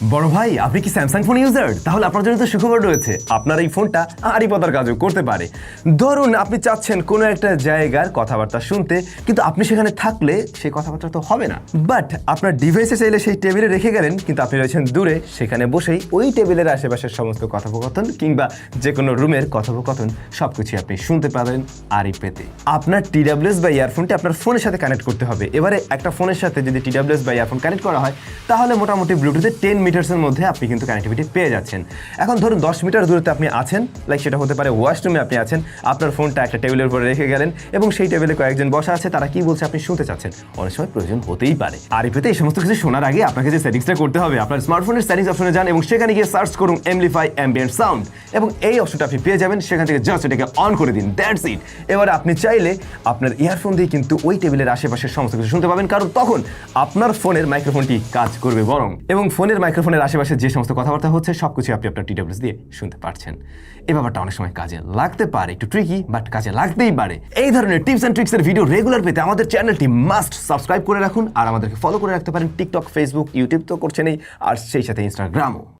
বড় ভাই, আপনি কি স্যামসাং ফোন ইউজার? তাহলে আপনার জন্য তো সুখবর রয়েছে, আপনার এই ফোনটা আড়ি পাতার কাজও করতে পারে। ধরুন আপনি চাচ্ছেন কোনো একটা জায়গার কথাবার্তা শুনতে, কিন্তু আপনি সেখানে থাকলে সেই কথাবার্তা তো হবে না। বাট আপনার ডিভাইসে চাইলে সেই টেবিলে রেখে গেলেন, কিন্তু আপনি রয়েছেন দূরে, সেখানে বসেই ওই টেবিলের আশেপাশের সমস্ত কথোপকথন কিংবা যে কোনো রুমের কথোপকথন সবকিছু আপনি শুনতে পাবেন আড়ি পেতে। আপনার TWS বা ইয়ারফোনটি আপনার ফোনের সাথে কানেক্ট করতে হবে। এবারে একটা ফোনের সাথে যদি TWS বা ইয়ারফোন কানেক্ট করা হয়, তাহলে মোটামুটি ব্লুটুথে 10 মিটার্সের মধ্যে আপনি কিন্তু কানেক্টিভিটি পেয়ে যাচ্ছেন। এখন ধরুন 10 মিটার দূরত্বে আপনি আছেন, লাইক সেটা হতে পারে ওয়াশরুমে আপনি আছেন, আপনার ফোনটা একটা টেবিলের উপরে রেখে গেলেন এবং সেই টেবিলে কয়েকজন বসা আছে, তারা কি বলছে আপনি শুনতে চাচ্ছেন। অনেক সময় প্রয়োজন হতেই পারে। আর পেতে এই সমস্ত কিছু শোনার আগে আপনাকে যে সেটিংসটা করতে হবে, আপনার স্মার্টফোনের সেটিংস অপশনে যান এবং সেখানে গিয়ে সার্চ করুন এমপ্লিফাই অ্যাম্বিয়েন্ট সাউন্ড, এবং এই অপশনটা আপনি পেয়ে যাবেন। সেখান থেকে জাস্ট এটাকে অন করে দিন, দ্যাটস ইট। এবার আপনি চাইলে আপনার ইয়ারফোন দিয়ে কিন্তু ওই টেবিলের আশেপাশের সমস্ত কিছু শুনতে পাবেন, কারণ তখন আপনার ফোনের মাইক্রোফোনটি কাজ করবে বরং, এবং ফোনের মাইক্রোফোনের আশেপাশে যে সমস্ত কথাবার্তা হচ্ছে সবকিছু আপনি আপনার TWS দিয়ে শুনতে পারছেন। এই ব্যাপারটা অনেক সময় কাজে লাগতে পারে, একটু ট্রিকি বাট কাজে লাগতেই পারে। এই ধরনের টিপস অ্যান্ড ট্রিক্সের ভিডিও রেগুলার পেতে আমাদের চ্যানেলটি মাস্ট সাবস্ক্রাইব করে রাখুন, আর আমাদেরকে ফলো করে রাখতে পারেন টিকটক, ফেসবুক, ইউটিউব তো করছেনই, আর সেই সাথে ইনস্টাগ্রামও।